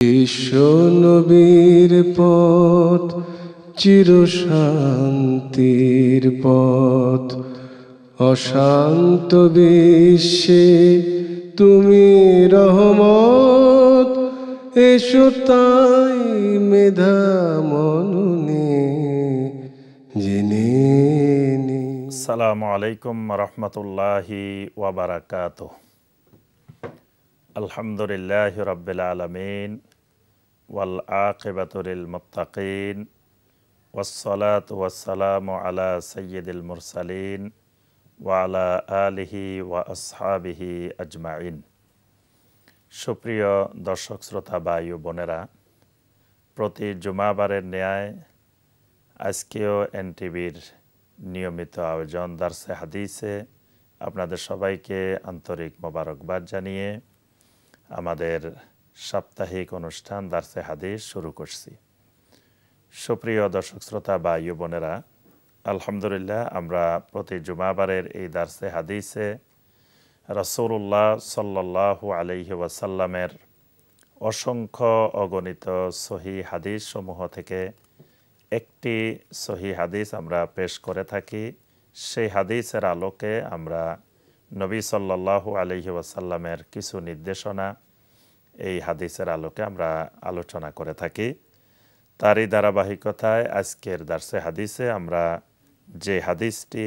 বিশ্ব নবীর পথ চিরশান্তির পথ, অশান্ত বিশ্বে তুমি রহমত। এসো তাই মেধা মননে জেনে নি। আসসালামু আলাইকুম রহমতুল্লাহি ওয়া বারাকাতুহু। আলহামদুলিল্লাহি রাব্বিল আলামিন ওয়াল আকিবাতু লিল মুত্তাকিন ওয়াসসালাতু ওয়াসসালামু আলা সাইয়্যিদিল মুরসালিন ওয়া আলা আলিহি ওয়া আসহাবিহি আজমাইন। সুপ্রিয় দর্শক শ্রোতা ভাই ও বোনেরা, প্রতি জুমাবারের ন্যায় আজকেও এনটিভির নিয়মিত আয়োজন দারসে হাদিসে আপনাদের সবাইকে আন্তরিক মোবারকবাদ জানিয়ে আমাদের সাপ্তাহিক অনুষ্ঠান দারসে হাদিস শুরু করছি। সুপ্রিয় দর্শক শ্রোতা ভাই ও বোনেরা, আলহামদুলিল্লাহ আমরা প্রতি জুমাবারের এই দারসে হাদিসে রাসূলুল্লাহ সাল্লাল্লাহু আলাইহি ওয়াসাল্লামের অসংখ্য অগণিত সহিহ হাদিস সমূহ থেকে একটি সহিহ হাদিস আমরা পেশ করে থাকি। সেই হাদিসের আলোকে আমরা নবী সাল্লাল্লাহু আলাইহি ওয়াসাল্লামের কিছু নির্দেশনা এই হাদিসের আলোকে আমরা আলোচনা করে থাকি। তারই ধারাবাহিকতায় আজকের দার্সে হাদিসে আমরা যে হাদিসটি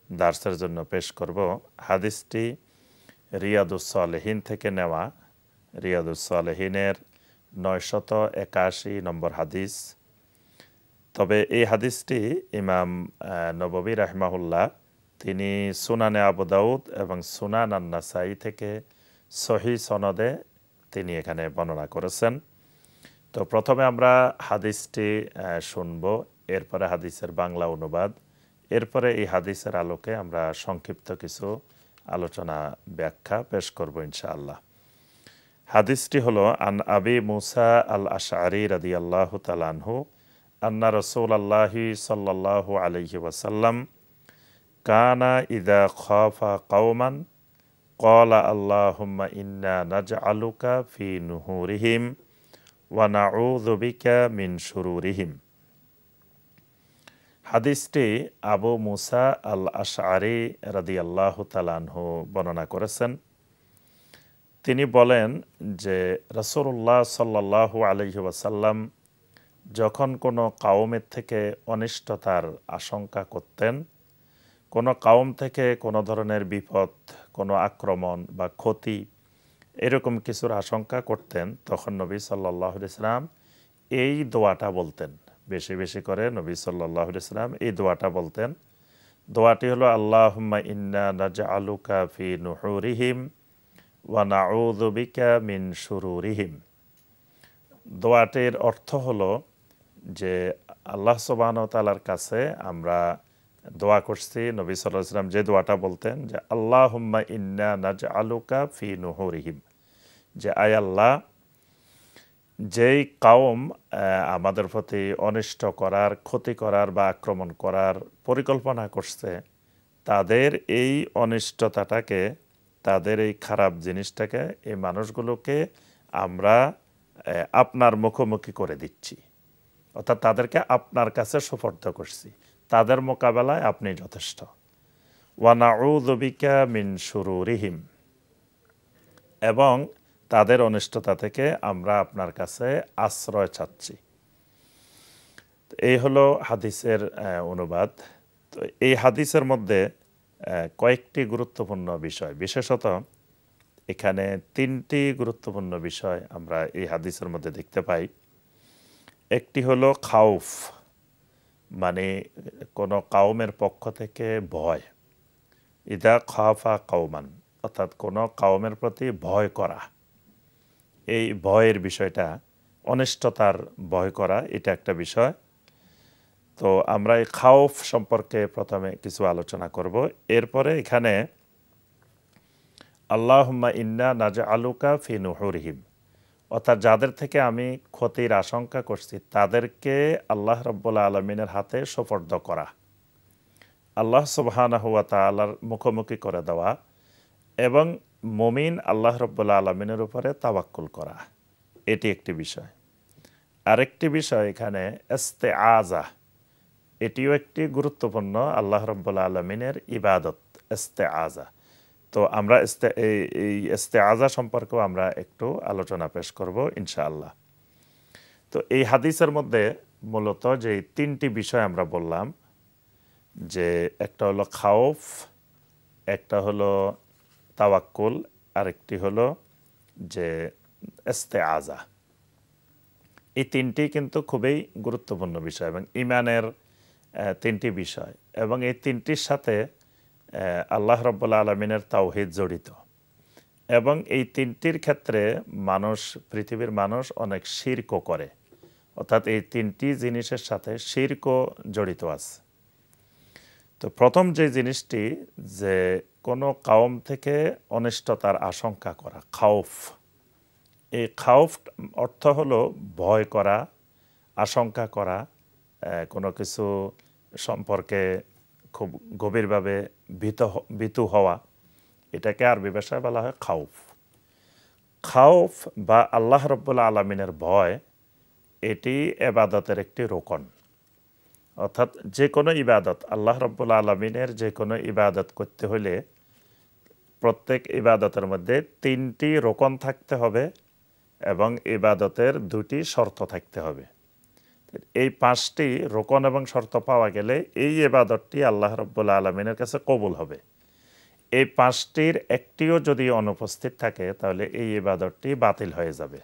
দার্সের জন্য পেশ করব, হাদিসটি রিয়াদুস সালেহিন থেকে নেওয়া। রিয়াদুস সালেহিনের 981 নম্বর হাদিস। তবে এই হাদিসটি ইমাম নববী রাহিমাহুল্লাহ তিনি সুনানে আবু দাউদ এবং সুনান আন-নাসাই থেকে সহিহ সনদে তিনি এখানে বর্ণনা করেছেন। তো প্রথমে আমরা হাদিসটি শুনব, এরপরে হাদিসের বাংলা অনুবাদ, এরপরে এই হাদিসের আলোকে আমরা সংক্ষিপ্ত কিছু আলোচনা ব্যাখ্যা পেশ করব ইনশাআল্লাহ। হাদিসটি হলো আন আবি মুসা আল আশআরী রাদিয়াল্লাহু তাআলা আনহু আন্না রাসূলুল্লাহি সাল্লাল্লাহু আলাইহি ওয়াসাল্লাম কানা ইযা খাফা কওমান ক্বালা আল্লাহুম্মা ইন্না নাজআলুকা ফি নুহুরিহিম ওয়া নাউযু বিকা মিন শুরুরিহিম। হাদিসটি আবু মুসা আল আশআরী রাদিয়াল্লাহু তাআলা আনহু বর্ণনা করেছেন। তিনি বলেন যে রাসূলুল্লাহ সাল্লাল্লাহু আলাইহি ওয়াসাল্লাম যখন কোনো কাওমের থেকে অনিষ্টতার আশঙ্কা করতেন, কোনো কাওম থেকে কোনো ধরনের বিপদ, কোনো আক্রমণ বা ক্ষতি এরকম কিছুর আশঙ্কা করতেন, তখন নবী সাল্লাল্লাহু আলাইহি ওয়াসাল্লাম এই দোয়াটা বলতেন। বেশি বেশি করে নবী সাল্লাল্লাহু আলাইহি ওয়াসাল্লাম এই দোয়াটা বলতেন। দোয়াটি হলো আল্লাহুম্মা ইন্না নাজআলুকা ফি নুহুরিহিম ওয়া নাউযু বিকা মিন শুরুরিহিম। দোয়াটির অর্থ হলো যে আল্লাহ সুবহানাহু ওয়া তাআলার কাছে আমরা দোয়া করছি। নবী সাল্লাল্লাহু আলাইহি ওয়াসাল্লাম যে দোয়াটা বলতেন যে আল্লাহুম্মা ইন্না নাজআলুকা ফি নুহুরিহিম, যে আয় আল্লাহ, যেই কাওম আমাদের প্রতি অনিষ্ট করার, ক্ষতি করার বা আক্রমণ করার পরিকল্পনা করছে, তাদের এই অনিষ্টতাটাকে, তাদের এই খারাপ জিনিসটাকে, এই মানুষগুলোকে আমরা আপনার মুখোমুখি করে দিচ্ছি, অর্থাৎ তাদেরকে আপনার কাছে সুপর্দ করছি, তাদের মোকাবেলায় আপনি যথেষ্ট। ওয়া নাউযু বিকা মিন শুরুরিহিম, এবং তাদের অনিষ্টতা থেকে আমরা আপনার কাছে আশ্রয় চাচ্ছি। এই হলো হাদিসের অনুবাদ। তো এই হাদিসের মধ্যে কয়েকটি গুরুত্বপূর্ণ বিষয়, বিশেষত এখানে 3টি গুরুত্বপূর্ণ বিষয় আমরা এই হাদিসের মধ্যে দেখতে পাই। একটি হলো খাউফ, মানে কোনো কাওমের পক্ষ থেকে ভয়। ইদা খাফা কওমান, অর্থাৎ কোনো কাওমের প্রতি ভয় করা, এই ভয়ের বিষয়টা, অনিষ্টতার ভয় করা, এটা একটা বিষয়। তো আমরা এই খাউফ সম্পর্কে প্রথমে কিছু আলোচনা করব। এরপরে এখানে আল্লাহুম্মা ইন্না নাজআলুকা ফি নুহুরিহিম, অর্থাৎ যাদের থেকে আমি ক্ষতির আশঙ্কা করছি তাদেরকে আল্লাহ রাব্বুল আলামিনের হাতে সুপর্দ করা, আল্লাহ সুবহানাহু ওয়া তাআলার মুখোমুখি করে দেওয়া, এবং মুমিন আল্লাহ রাব্বুল আলামিনের উপরে তাওয়াক্কুল করা। এটি একটি বিষয়। আরেকটি বিষয় এখানে ইস্তেআজা, এটিও একটি গুরুত্বপূর্ণ আল্লাহ রাব্বুল আলামিনের ইবাদত, ইস্তেআজা। তো আমরা এই ইস্তেআজা সম্পর্কেও আমরা একটু আলোচনা পেশ করব ইনশাআল্লাহ। তো এই হাদিসের মধ্যে মূলত যে তিনটি বিষয় আমরা বললাম, যে একটা হলো খাউফ, একটা হলো তাওয়াক্কুল, আরেকটি হলো যে ইস্তেআজা। এই তিনটি কিন্তু খুবই গুরুত্বপূর্ণ বিষয় এবং ইমানের তিনটি বিষয়, এবং এই তিনটির সাথে আল্লাহ রাব্বুল আলামিনের তাওহীদ জড়িত। এবং এই তিনটির ক্ষেত্রে পৃথিবীর মানুষ অনেক শিরকও করে, অর্থাৎ এই তিনটি জিনিসের সাথে শিরকও জড়িত আছে। তো প্রথম যে জিনিসটি, যে কোনো কওম থেকে অনিষ্টতার আশঙ্কা করা, খাউফ। এই খাউফ অর্থ হলো ভয় করা, আশঙ্কা করা, কোনো কিছু সম্পর্কে খুব গভীরভাবে ভীতু হওয়া, এটাকে আরবি ভাষায় বলা হয় খাউফ। খাউফ বা আল্লাহ রাব্বুল আলামিনের ভয়, এটি ইবাদতের একটি রোকন। অর্থাৎ যে কোনো ইবাদত, আল্লাহ রাব্বুল আলামিনের যে কোনো ইবাদত করতে হলে প্রত্যেক ইবাদতের মধ্যে তিনটি রোকন থাকতে হবে এবং ইবাদতের দুটি শর্ত থাকতে হবে। এই পাঁচটি রোকন এবং শর্ত পাওয়া গেলে এই ইবাদতটি আল্লাহ রাব্বুল আলামিনের কাছে কবুল হবে। এই পাঁচটির একটিও যদি অনুপস্থিত থাকে তাহলে এই ইবাদতটি বাতিল হয়ে যাবে।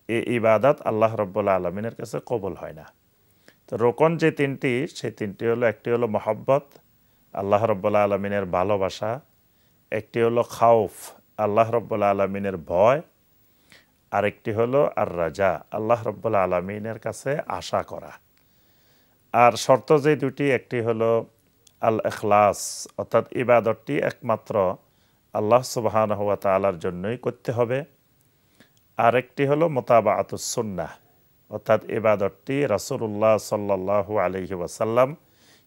এই ইবাদত আল্লাহ রাব্বুল আলামিনের কাছে কবুল হয় না। তো রোকন যে তিনটি, সেই তিনটি হলো, একটি হলো মহব্বত, আল্লাহ রাব্বুল আলামিনের ভালোবাসা, একটি হলো খাউফ, আল্লাহ রাব্বুল আলামিনের ভয়, আরেকটি হলো আর রাজা, আল্লাহ রাব্বুল আলামিনের কাছে আশা করা। আর শর্ত যে দুটি, একটি হলো আল ইখলাস, অর্থাৎ ইবাদতটি একমাত্র আল্লাহ সুবহানাহু ওয়া তাআলার জন্যই করতে হবে। আরেকটি হলো মুতাবাআতুস সুন্নাহ, অর্থাৎ ইবাদতটি রাসূলুল্লাহ সাল্লাল্লাহু আলাইহি ওয়াসাল্লাম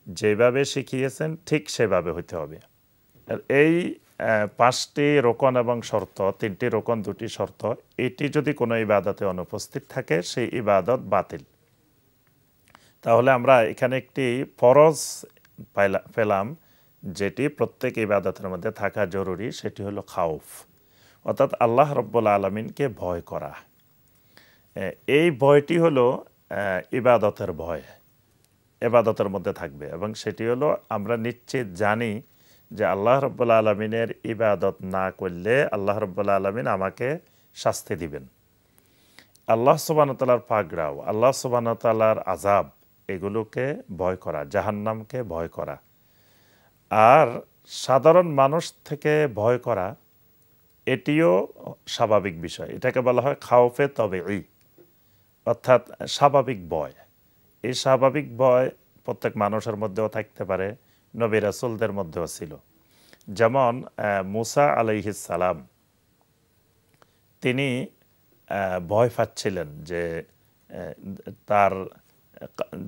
যেভাবে শিখিয়েছেন ঠিক সেভাবে হইতে হবে। আর এই পাঁচটি রোকন এবং শর্ত, তিনটি রোকন দুটি শর্ত, এটি যদি কোনো ইবাদতে অনুপস্থিত থাকে সেই ইবাদত বাতিল। তাহলে আমরা এখানে একটি ফরজ পেলাম, যেটি প্রত্যেক ইবাদতের মধ্যে থাকা জরুরি, সেটি হলো খাউফ, অর্থাৎ আল্লাহ রাব্বুল আলামিনকে ভয় করা। এই ভয়টি হলো ইবাদতের ভয়, ইবাদতের মধ্যে থাকবে, এবং সেটি হলো আমরা নিশ্চিত জানি যে আল্লাহ রাব্বুল আলামিনের ইবাদত না করলে আল্লাহ রাব্বুল আলামিন আমাকে শাস্তি দিবেন। আল্লাহ সুবহানাহু ওয়া তাআলার পাকড়াও, আল্লাহ সুবহানাহু ওয়া তাআলার আযাব, এগুলোকে ভয় করা, জাহান্নামকে ভয় করা। আর সাধারণ মানুষ থেকে ভয় করা, এটিও স্বাভাবিক বিষয়। এটাকে বলা হয় খাউফে তবেই, অর্থাৎ স্বাভাবিক ভয়। এই স্বাভাবিক ভয় প্রত্যেক মানুষের মধ্যেও থাকতে পারে, নবী রাসূলদের মধ্যেও ছিল। যেমন মুসা আলাইহিস সালাম, তিনি ভয় পাচ্ছিলেন যে তার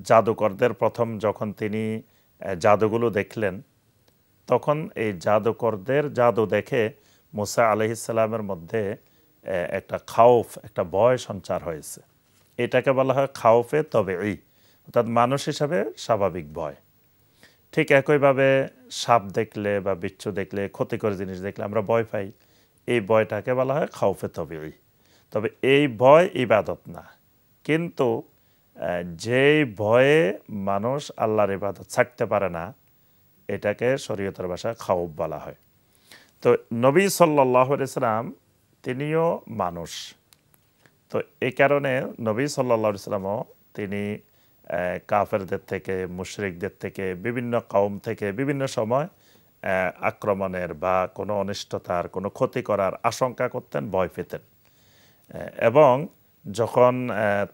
জাদুকরদের প্রথম যখন তিনি জাদুগুলো দেখলেন, তখন এই জাদুকরদের জাদু দেখে মুসা আলাইহিস সালামের মধ্যে একটা খাউফ, একটা ভয় সঞ্চার হয়েছে। এটাকে বলা হয় খাউফে তবেই, অর্থাৎ মানুষ হিসাবে স্বাভাবিক ভয়। ঠিক একইভাবে সাপ দেখলে বা বিচ্ছু দেখলে, ক্ষতিকর জিনিস দেখলে আমরা ভয় পাই, এই ভয়টাকে বলা হয় খাউফে তবেই। তবে এই ভয় ইবাদত না, কিন্তু যেই ভয়ে মানুষ আল্লাহর ইবাদত ছাড়তে পারে না, এটাকে শরীয়তের ভাষায় খাউফ বলা হয়। তো নবী সাল্লাল্লাহু আলাইহি সাল্লাম তিনিও মানুষ, তো এই কারণে নবী সাল্লাল্লাহু আলাইহি সাল্লামও তিনি কাফেরদের থেকে, মুশরিকদের থেকে, বিভিন্ন কওম থেকে বিভিন্ন সময় আক্রমণের বা কোনো অনিষ্টতার, কোনো ক্ষতি করার আশঙ্কা করতেন, ভয় পেতেন। এবং যখন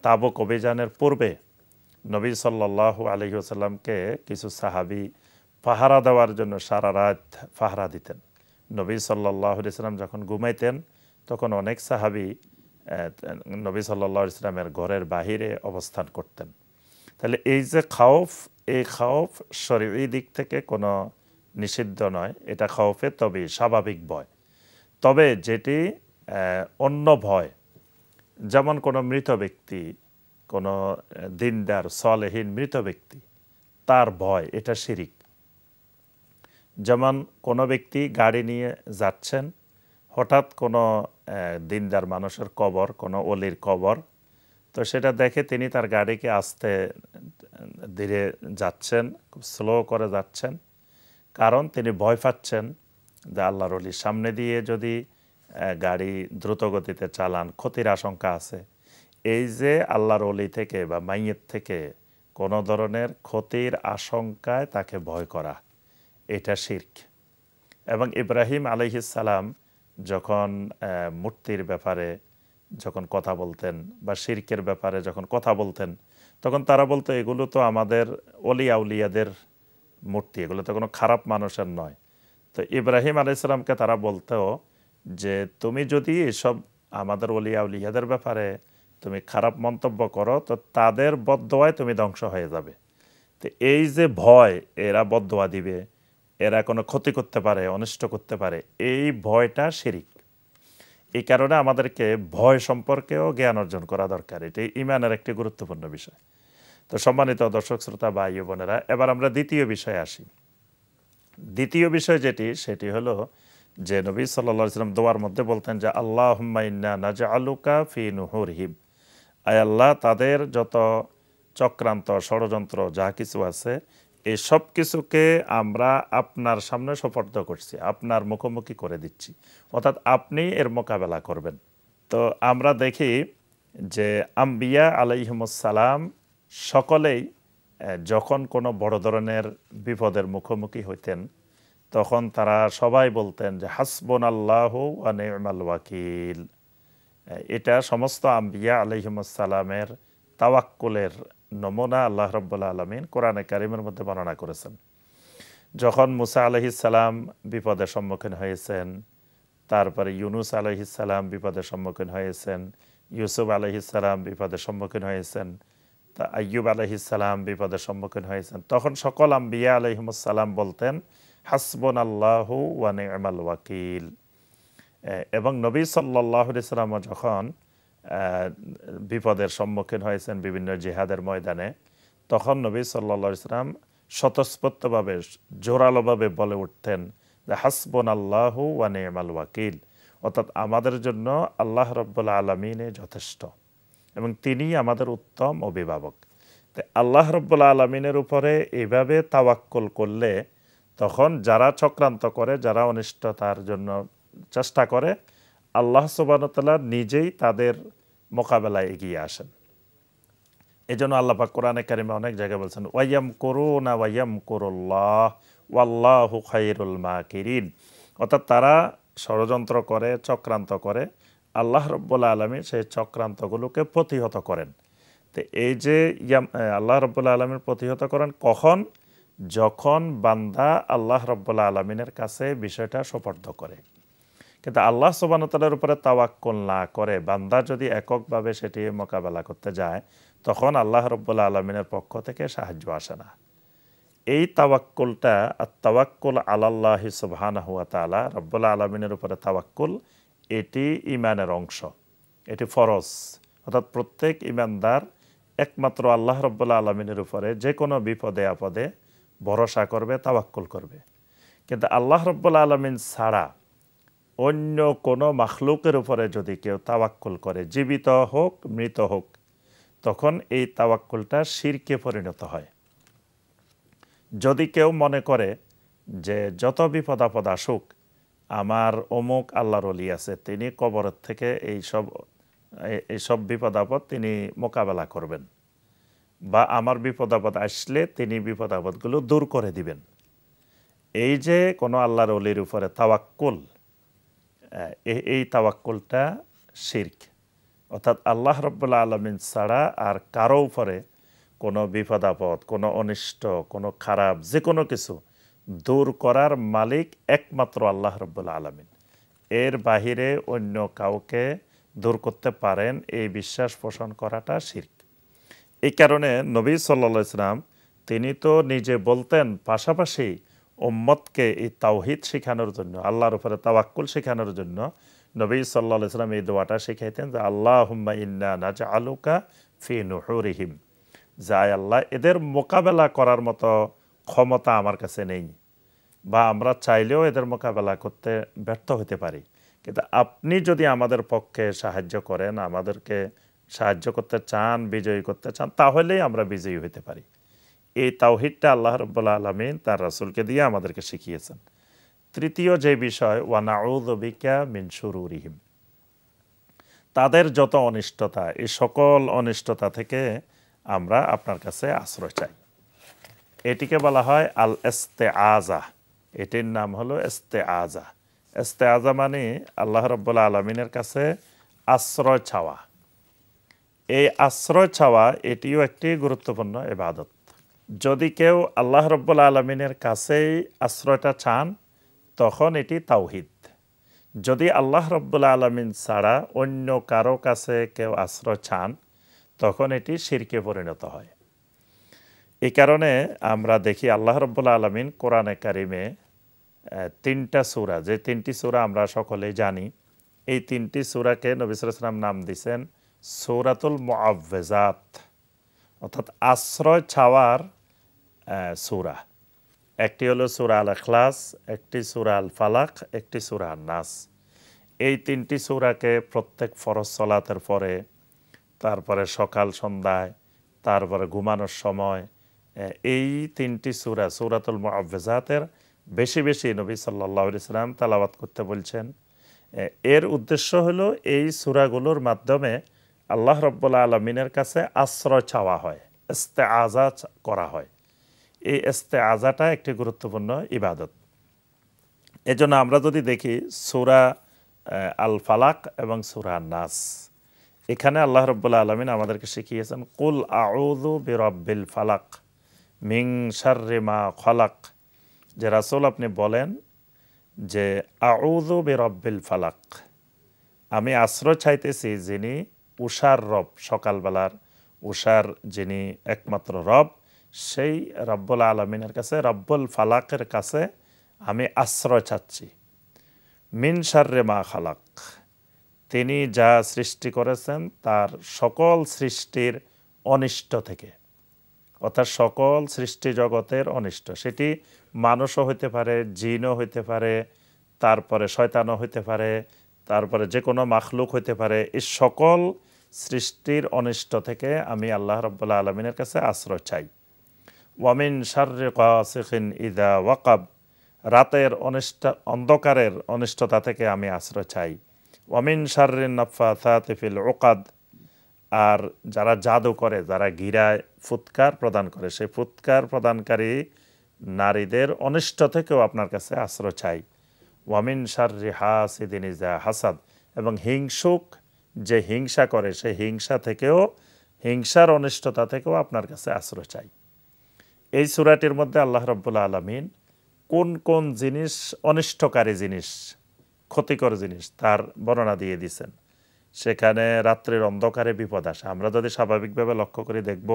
তাবুক অভিযানের পূর্বে নবী সাল্লাল্লাহু আলাইহি ওয়াসাল্লামকে কিছু সাহাবী পাহারা দেওয়ার জন্য সারা রাত পাহারা দিতেন। নবী সাল্লাল্লাহু আলাইহি ওয়াসাল্লাম যখন ঘুমাইতেন, তখন অনেক সাহাবী নবী সাল্লাল্লাহু আলাইহি ওয়াসাল্লামের ঘরের বাহিরে অবস্থান করতেন। তাহলে এই যে খাউফ, এই খাউফ শরঈ দিক থেকে কোনো নিষিদ্ধ নয়, এটা খাউফে তবে স্বাভাবিক ভয়। তবে যেটি অন্য ভয়, যেমন কোনো মৃত ব্যক্তি, কোনো দিনদার সলেহীন মৃত ব্যক্তি, তার ভয়, এটা শিরিক। যেমন কোনো ব্যক্তি গাড়ি নিয়ে যাচ্ছেন, হঠাৎ কোনো দিনদার মানুষের কবর, কোনো অলির কবর, তো সেটা দেখে তিনি তার গাড়িকে আস্তে ধীরে যাচ্ছেন, খুব স্লো করে যাচ্ছেন, কারণ তিনি ভয় পাচ্ছেন যে আল্লাহর অলির সামনে দিয়ে যদি গাড়ি দ্রুত গতিতে চালান ক্ষতির আশঙ্কা আছে। এই যে আল্লাহর অলি থেকে বা মাইয়ের থেকে কোনো ধরনের ক্ষতির আশঙ্কায় তাকে ভয় করা, এটা শিরক। এবং ইব্রাহিম আলাইহিস সালাম যখন মূর্তির ব্যাপারে যখন কথা বলতেন বা শিরকের ব্যাপারে যখন কথা বলতেন, তখন তারা বলতো এগুলো তো আমাদের অলি আউলিয়াদের মূর্তি, এগুলো তো কোনো খারাপ মানুষের নয়। তো ইব্রাহিম আলাইহিস সালামকে তারা বলতো যে তুমি যদি এসব আমাদের অলি আউলিয়াদের ব্যাপারে তুমি খারাপ মন্তব্য করো, তো তাদের বদদোয়ায় তুমি ধ্বংস হয়ে যাবে। তো এই যে ভয়, এরা বদদোয়া দিবে, এরা কোনো ক্ষতি করতে পারে, অনিষ্ট করতে পারে, এই ভয়টা শিরিক। এই কারণে আমাদেরকে ভয় সম্পর্কেও জ্ঞান অর্জন করা দরকার। এটি ঈমানের একটি গুরুত্বপূর্ণ বিষয়। তো সম্মানিত দর্শক শ্রোতা ভাই ও বোনেরা, এবার আমরা দ্বিতীয় বিষয়ে আসি। দ্বিতীয় বিষয় সেটি হলো যে নবী সাল্লাল্লাহু আলাইহি ওয়াসাল্লাম দোয়ার মধ্যে বলতেন যে আল্লাহুম্মা ইন্না নাজআলুকা ফি নুহুরিহিম, আয় আল্লাহ, তাদের যত চক্রান্ত ষড়যন্ত্র যা কিছু আছে এই সব কিছুকে আমরা আপনার সামনে সুপর্দ করছি, আপনার মুখোমুখি করে দিচ্ছি, অর্থাৎ আপনি এর মোকাবেলা করবেন। তো আমরা দেখি যে আম্বিয়া আলাইহিমুস সালাম সকলেই যখন কোনো বড় ধরনের বিপদের মুখোমুখি হইতেন, তখন তারা সবাই বলতেন যে হাসবুনাল্লাহু ওয়া নি'মাল ওয়াকিল। এটা সমস্ত আম্বিয়া আলাইহিমুস সালামের তাওয়াক্কুলের নমুনা আল্লাহ রাব্বুল আলামিন কোরআনে কারিমের মধ্যে বর্ণনা করেছেন। যখন মুসা আলাইহিস সালাম বিপদের সম্মুখীন হয়েছেন, তারপরে ইউনুস আলাইহিস সালাম বিপদের সম্মুখীন হয়েছেন, ইউসুফ আলাইহিস সালাম বিপদের সম্মুখীন হয়েছেন, তা আইয়ুব আলাইহিস সালাম বিপদের সম্মুখীন হয়েছেন, তখন সকল আম্বিয়া আলাইহিমুস সালাম বলতেন হাসবুনাল্লাহু ওয়া নি'মাল ওয়াকিল। এবং নবী সাল্লাল্লাহু আলাইহি সাল্লাম যখন বিপদের সম্মুখীন হয়েছেন বিভিন্ন জিহাদের ময়দানে, তখন নবী সাল্লাল্লাহু আলাইহি সাল্লাম স্বতঃস্ফূর্তভাবে জোরালোভাবে বলে উঠতেন যে হাসবুনাল্লাহু ওয়া নি'মাল ওয়াকিল, অর্থাৎ আমাদের জন্য আল্লাহ রাব্বুল আলামিনই যথেষ্ট এবং তিনি আমাদের উত্তম অভিভাবক। তো আল্লাহ রাব্বুল আলামিনের উপরে এইভাবে তাওয়াক্কুল করলে তখন যারা চক্রান্ত করে, যারা অনিষ্টতার জন্য চেষ্টা করে, আল্লাহ সুবহানাহু ওয়া তাআলা নিজেই তাদের মোকাবেলায় এগিয়ে আসেন। এই জন্য আল্লাহ পাক কোরআনে কারিমে অনেক জায়গায় বলছেন ওয়ায়ামকুরুনা ওয়ায়ামকুরুল্লাহ ওয়াল্লাহু খায়রুল মাকিরিন, অর্থাৎ তারা ষড়যন্ত্র করে, চক্রান্ত করে, আল্লাহ রাব্বুল আলামিন সেই চক্রান্তগুলোকে প্রতিহত করেন। তো এই যে আল্লাহ রাব্বুল আলামিন প্রতিহত করেন কখন? যখন বান্দা আল্লাহ রাব্বুল আলামিনের কাছে বিষয়টা সুপর্দ করে। কিন্তু আল্লাহ সুবহানাহু ওয়া তাআলার উপরে তাওয়াক্কুল না করে বান্দা যদি এককভাবে সেটি মোকাবেলা করতে যায়, তখন আল্লাহ রাব্বুল আলামিনের পক্ষ থেকে সাহায্য আসে না। এই তাওয়াক্কুলটা আত-তাওয়াক্কুল আলাল্লাহি সুবহানাহু ওয়া তাআলা, রাব্বুল আলামিনের উপরে তাওয়াক্কুল, এটি ঈমানের অংশ, এটি ফরজ। অর্থাৎ প্রত্যেক ঈমানদার একমাত্র আল্লাহ রাব্বুল আলামিনের উপরে যে কোনো বিপদে আপদে ভরসা করবে, তাওয়াক্কুল করবে। কিন্তু আল্লাহ রাব্বুল আলামিন ছাড়া অন্য কোনো মাখলুকের উপরে যদি কেউ তাওয়াক্কুল করে, জীবিত হোক মৃত হোক, তখন এই তাওয়াক্কুলটা শিরকে পরিণত হয়। যদি কেউ মনে করে যে যত বিপদ আপদ আসুক, আমার অমুক আল্লাহর ওলি আছে, তিনি কবরের থেকে এইসব বিপদ আপদ তিনি মোকাবেলা করবেন, বা আমার বিপদ আপদ আসলে তিনি বিপদ আপদগুলো দূর করে দিবেন, এই যে কোনো আল্লাহর ওলির উপরে তাওয়াক্কুল, এই তাওয়াক্কুলটা শিরক। অর্থাৎ আল্লাহ রাব্বুল আলামিন ছাড়া আর কারো উপরে কোনো বিপদ আপদ, কোনো অনিষ্ট, কোনো খারাপ যে কোনো কিছু দূর করার মালিক একমাত্র আল্লাহ রাব্বুল আলামিন। এর বাহিরে অন্য কাউকে দূর করতে পারেন এই বিশ্বাস পোষণ করাটা শিরক। এই কারণে নবী সাল্লাল্লাহু আলাইহি ওয়াসাল্লাম তিনি তো নিজে বলতেন, পাশাপাশি উম্মতকে এই তাওহীদ শেখানোর জন্য, আল্লাহর উপরে তাওয়াক্কুল শেখানোর জন্য নবী সাল্লাল্লাহু আলাইহি ওয়াসাল্লাম এই দোয়াটা শিখাইতেন যে আল্লাহুম্মা ইন্না নাজআলুকা ফি নুহুরিহিম, যে আয় আল্লাহ এদের মোকাবেলা করার মতো ক্ষমতা আমার কাছে নেই, বা আমরা চাইলেও এদের মোকাবেলা করতে ব্যর্থ হতে পারি, কিন্তু আপনি যদি আমাদের পক্ষে সাহায্য করেন, আমাদেরকে সাহায্য করতে চান, বিজয়ী করতে চান, তাহলেই আমরা বিজয়ী হতে পারি। এই তাওহীদটা আল্লাহ রাব্বুল আলামিন তার রাসূলকে দিয়ে আমাদেরকে শিখিয়েছেন। তৃতীয় যে বিষয়, ওয়া নাউযু বিকা মিন শুরুরিহিম, তাদের যত অনিষ্টতা, এই সকল অনিষ্টতা থেকে আমরা আপনার কাছে আশ্রয় চাই। এটিকে বলা হয় আল ইস্তেআযা, এটির নাম হলো ইস্তেআযা। ইস্তেআযা মানে আল্লাহ রাব্বুল আলামিনের কাছে আশ্রয় চাওয়া। এই আশ্রয় চাওয়া এটিও একটি গুরুত্বপূর্ণ ইবাদত। যদি কেউ আল্লাহ রাব্বুল আলামিনের কাছেই আশ্রয়টা চান, তখন এটি তাওহীদ। যদি আল্লাহ রাব্বুল আলামিন ছাড়া অন্য কারো কাছে কেউ আশ্রয় চান, তখন এটি শিরকে পরিণত হয়। এই কারণে আমরা দেখি আল্লাহ রাব্বুল আলামিন কোরআনে কারিমে 3টা সূরা, যে 3টি সূরা আমরা সকলেই জানি, এই 3টি সূরাকে নবী সাল্লাল্লাহু আলাইহি ওয়াসাল্লাম নাম দিয়েছেন সূরাতুল মুআউযযাত, অর্থাৎ আশ্রয় চাওয়ার সূরা। একটি হলো সূরা আল ইখলাস, একটি সূরা আল ফালাক, একটি সূরা আন নাস। এই 3টি সূরাকে প্রত্যেক ফরজ সালাতের পরে, তারপরে সকাল সন্ধ্যায়, তারপরে ঘুমানোর সময়, এই 3টি সূরা সূরাতুল মুআউযযাতের বেশি বেশি নবী সাল্লাল্লাহু আলাইহি ওয়াসাল্লাম তেলাওয়াত করতে বলছেন। এর উদ্দেশ্য হলো এই সূরাগুলোর মাধ্যমে আল্লাহ রাব্বুল আলামিনের কাছে আশ্রয় চাওয়া হয়, ইস্তেআযা করা হয়। এই ইস্তেআযাটা একটি গুরুত্বপূর্ণ ইবাদত। এজন্য আমরা যদি দেখি সূরা আল ফালাক এবং সূরা আন নাস, এখানে আল্লাহ রাব্বুল আলামিন আমাদেরকে শিখিয়েছেন কুল আউযু বিরাব্বিল ফালাক মিন শাররি মা খালাক, যে রাসূল আপনি বলেন যে আউযু বিরাব্বিল ফালাক, আমি আশ্রয় চাইতেছি যিনি উষার রব, সকালবেলার উষার যিনি একমাত্র রব, সেই রব্বুল আলামিনের কাছে, রব্বুল ফালাকের কাছে আমি আশ্রয় চাচ্ছি। মিন শাররি মা খালাক, তিনি যা সৃষ্টি করেছেন তার সকল সৃষ্টির অনিষ্ট থেকে, অর্থাৎ সকল সৃষ্টি জগতের অনিষ্ট, সেটি মানুষও হইতে পারে, জিনও হইতে পারে, তারপরে শয়তানও হইতে পারে, তারপরে যে কোনো মাখলুক হইতে পারে, এই সকল সৃষ্টির অনিষ্ট থেকে আমি আল্লাহ রাব্বুল আলামিনের কাছে আশ্রয় চাই। ওয়ামিন শাররি গাসিকিন ইযা ওয়াকাব, রাতের অন্ধকারের অনিষ্টতা থেকে আমি আশ্রয় চাই। ওয়ামিন শাররিন নাফাসাতি ফিল উকাদ, আর যারা জাদু করে, যারা গিরায় ফুৎকার প্রদান করে, সেই ফুৎকার প্রদানকারী নারীদের অনিষ্ট থেকেও আপনার কাছে আশ্রয় চাই। ওয়ামিন শাররি হাসিদিন ইযা হাসাদ, এবং হিংসুক যে হিংসা করে, সেই হিংসা থেকেও, হিংসার অনিষ্টতা থেকেও আপনার কাছে আশ্রয় চাই। এই সূরাটির মধ্যে আল্লাহ রাব্বুল আলামিন কোন কোন জিনিস অনিষ্টকারী জিনিস, ক্ষতিকর জিনিস, তার বর্ণনা দিয়ে দিয়েছেন। সেখানে রাত্রের অন্ধকারে বিপদ আসে। আমরা যদি স্বাভাবিকভাবে লক্ষ্য করে দেখব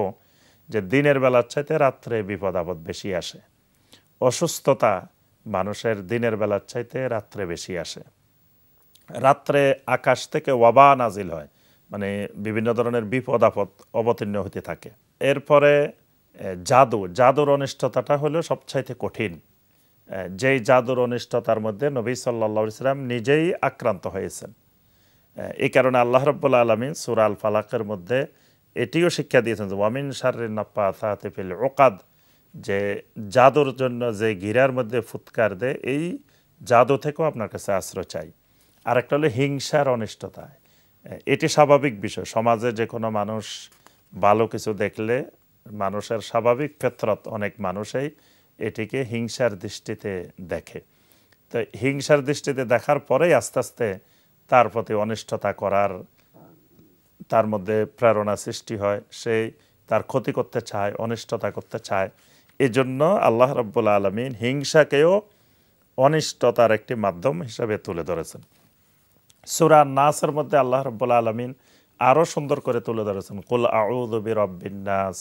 যে দিনের বেলার চাইতে রাত্রে বিপদ আপদ বেশি আসে। অসুস্থতা মানুষের দিনের বেলার চাইতে রাত্রে বেশি আসে। রাত্রে আকাশ থেকে ওয়াবা নাজিল হয়, মানে বিভিন্ন ধরনের বিপদ আপদ অবতীর্ণ হতে থাকে। এরপরে জাদুর অনিষ্টতাটা হলো সবচাইতে কঠিন। যেই জাদুর অনিষ্টতার মধ্যে নবী সাল্লাল্লাহু আলাইহি ওয়াসাল্লাম নিজেই আক্রান্ত হয়েছেন। এই কারণে আল্লাহ রাব্বুল আলামিন সূরা আল ফালাকের মধ্যে এটিও শিক্ষা দিয়েছেন যে ওয়ামিন শাররিন নাফাসাতি ফিল উকাদ, যে জাদুর জন্য যে গিরার মধ্যে ফুৎকার দেয়, এই জাদু থেকেও আপনার কাছে আশ্রয় চাই। আরেকটা হলো হিংসার অনিষ্টতা। এটি স্বাভাবিক বিষয়, সমাজে যে কোনো মানুষ ভালো কিছু দেখলে মানুষের স্বাভাবিক ফিতরত, অনেক মানুষই এটিকে হিংসার দৃষ্টিতে দেখে। তো হিংসার দৃষ্টিতে দেখার পরেই আস্তে আস্তে তার প্রতি অনিষ্টতা করার তার মধ্যে প্রেরণা সৃষ্টি হয়, সেই তার ক্ষতি করতে চায়, অনিষ্টতা করতে চায়। এজন্য আল্লাহ রাব্বুল আলামিন হিংসাকেও অনিষ্টতার একটি মাধ্যম হিসাবে তুলে ধরেছেন। সূরা নাসের মধ্যে আল্লাহ রাব্বুল আলামিন আরও সুন্দর করে তুলে ধরেছেন কুল আউযু বিরাব্বিন নাস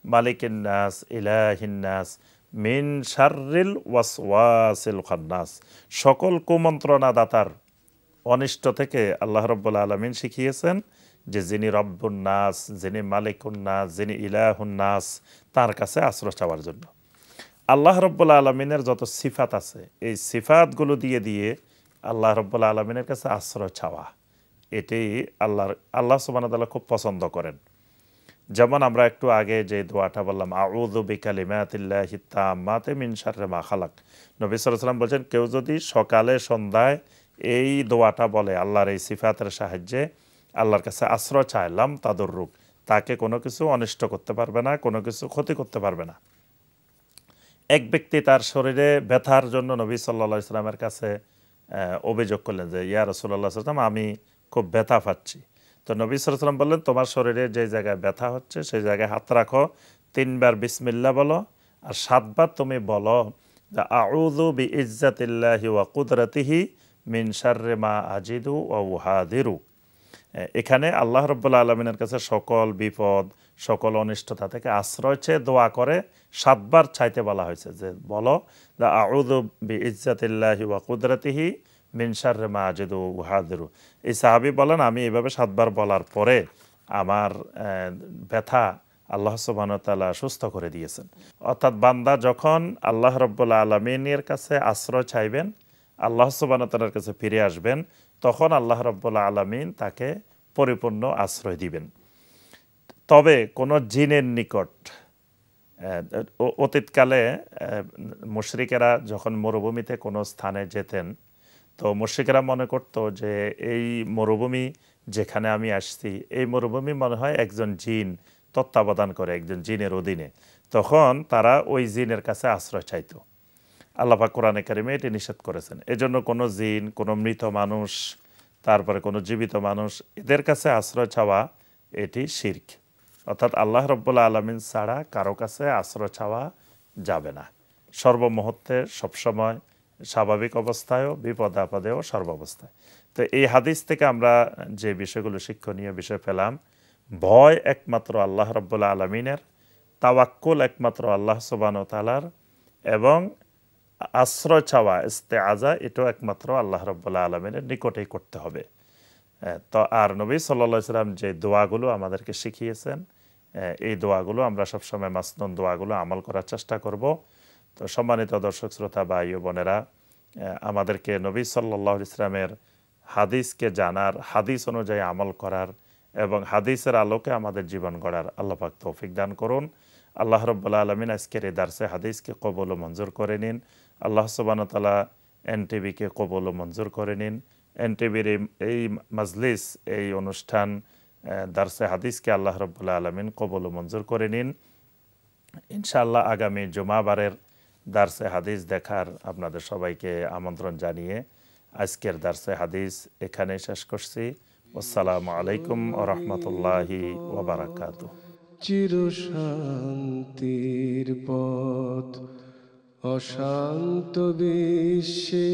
মালিকিন নাস ইলাহিন নাস মিন শাররিল ওয়াসওয়াসিল খান্নাস, সকল কুমন্ত্রণাদাতার অনিষ্ট থেকে আল্লাহ রাব্বুল আলামিন শিখিয়েছেন যে যিনি রব্বুন নাস, যিনি মালিকুন নাস, যিনি ইলাহুন নাস, তার কাছে আশ্রয় চাওয়ার জন্য। আল্লাহ রাব্বুল আলামিনের যত সিফাত আছে এই সিফাতগুলো দিয়ে দিয়ে আল্লাহ রাব্বুল আলামিনের কাছে আশ্রয় চাওয়া, এটাই আল্লাহ সুবহানাহু ওয়া তাআলা খুব পছন্দ করেন। যেমন আমরা একটু আগে যে দোয়াটা বললাম, আউযু বিকালিমাতিল্লাহি তাম্মাতি মিন শাররি মা খালাক। নবী সাল্লাল্লাহু আলাইহি ওয়াসাল্লাম বলছেন, কেউ যদি সকালে সন্ধ্যায় এই দোয়াটা বলে আল্লাহর এই সিফাতের সাহায্যে আল্লাহর কাছে আশ্রয় চায়, লাম তাদুররুক, তাকে কোনো কিছু অনিষ্ট করতে পারবে না, কোনো কিছু ক্ষতি করতে পারবে না। এক ব্যক্তি তার শরীরে ব্যথার জন্য নবী সাল্লাল্লাহু আলাইহি ওয়াসাল্লামের কাছে অভিযোগ করলেন যে, ইয়া রাসূলুল্লাহ সাল্লাল্লাহু আলাইহি ওয়াসাল্লাম, আমি খুব ব্যথা পাচ্ছি। তো নবী সাল্লাল্লাহু আলাইহি ওয়াসাল্লাম বললেন, তোমার শরীরে যে জায়গায় ব্যথা হচ্ছে সেই জায়গায় হাত রাখো, 3 বার বিসমিল্লাহ বলো, আর 7 বার তুমি বলো যে আউযু বিইজ্জাতিল্লাহি ওয়া কুদরাতিহি মিন শাররি মা আজিদু ওয়া উহাদিরু। এখানে আল্লাহ রাব্বুল আলামিনের কাছে সকল বিপদ, সকল অনিষ্টতা থেকে আশ্রয় চেয়ে দোয়া করে 7 বার চাইতে বলা হয়েছে, যে বলো দা আউযু বিইজ্জাতিল্লাহি ওয়া কুদরাতিহি মিন শাররি মা আজিদু ওয়া উহাদিরু। এই সাহাবী বলেন, আমি এভাবে 7 বার বলার পরে আমার ব্যথা আল্লাহ সুবহানাহু ওয়া তাআলা সুস্থ করে দিয়েছেন। অর্থাৎ বান্দা যখন আল্লাহ রাব্বুল আলামিনের কাছে আশ্রয় চাইবেন, আল্লাহ সুবহানাহু ওয়া তাআলার কাছে ফিরে আসবেন, তখন আল্লাহ রাব্বুল আলামিন তাকে পরিপূর্ণ আশ্রয় দিবেন। তবে কোনো জিনের নিকট, অতীতকালে মুশরিকেরা যখন মরুভূমিতে কোনো স্থানে যেতেন, তো মুশরিকেরা মনে করত যে এই মরুভূমি যেখানে আমি আসছি, এই মরুভূমি মনে হয় একজন জিন তত্ত্বাবধান করে, একজন জিনের অধীনে। তখন তারা ওই জিনের কাছে আশ্রয় চাইতো। আল্লাহ পাক কোরআনে কারিমে এটি নিষেধ করেছেন। এজন্য কোনো জিন, কোনো মৃত মানুষ, তারপরে কোনো জীবিত মানুষ, এদের কাছে আশ্রয় চাওয়া এটি শিরক। অর্থাৎ আল্লাহ রাব্বুল আলামিন ছাড়া কারো কাছে আশ্রয় চাওয়া যাবে না, সর্বমুহূর্তে, সবসময়, স্বাভাবিক অবস্থায়ও, বিপদ আপদেও, সর্বাবস্থায়। তো এই হাদিস থেকে আমরা যে বিষয়গুলো শিক্ষণীয় বিষয় পেলাম, ভয় একমাত্র আল্লাহ রাব্বুল আলামিনের, তাওয়াক্কুল একমাত্র আল্লাহ সুবহানাহু ওয়া তাআলার, এবং আশ্রয় চাওয়া, ইস্তেআজা, এটাও একমাত্র আল্লাহ রাব্বুল আলামিনের নিকটেই করতে হবে। তো আর নবী সাল্লাল্লাহু আলাইহি ওয়াসাল্লাম যে দোয়াগুলো আমাদেরকে শিখিয়েছেন, এই দোয়াগুলো আমরা সবসময় মাসনুন দোয়াগুলো আমল করার চেষ্টা করব। তো সম্মানিত দর্শক শ্রোতা ভাই ও বোনেরা, আমাদেরকে নবী সাল্লাল্লাহু আলাইহি ওয়াসাল্লামের হাদিসকে জানার, হাদিস অনুযায়ী আমল করার এবং হাদিসের আলোকে আমাদের জীবন গড়ার আল্লাহ পাক তৌফিক দান করুন। আল্লাহ রাব্বুল আলামিন আজকের এই দার্সে হাদিসকে কবুল ও মঞ্জুর করে নিন। আল্লাহ সুবহানাহু ওয়া তাআলা এনটিভিকে কবুল ও মঞ্জুর করে নিন। এনটিভির এই মাজলিস, এই অনুষ্ঠান দার্সে হাদিসকে আল্লাহ রাব্বুল আলামিন কবুল ও মঞ্জুর করে নিন। ইনশাআল্লাহ আগামী জুমাবারের দার্সে হাদিস দেখার আপনাদের সবাইকে আমন্ত্রণ জানিয়ে আজকের দার্সে হাদিস এখানে শেষ করছি। আসসালামু আলাইকুম ওয়া রাহমাতুল্লাহি ওয়া বারাকাতুহু। চিরশান্তির পথ, অশান্ত বিশ্বে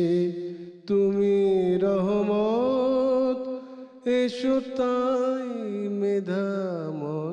তুমি রহমত, এসো তাই মেধাময়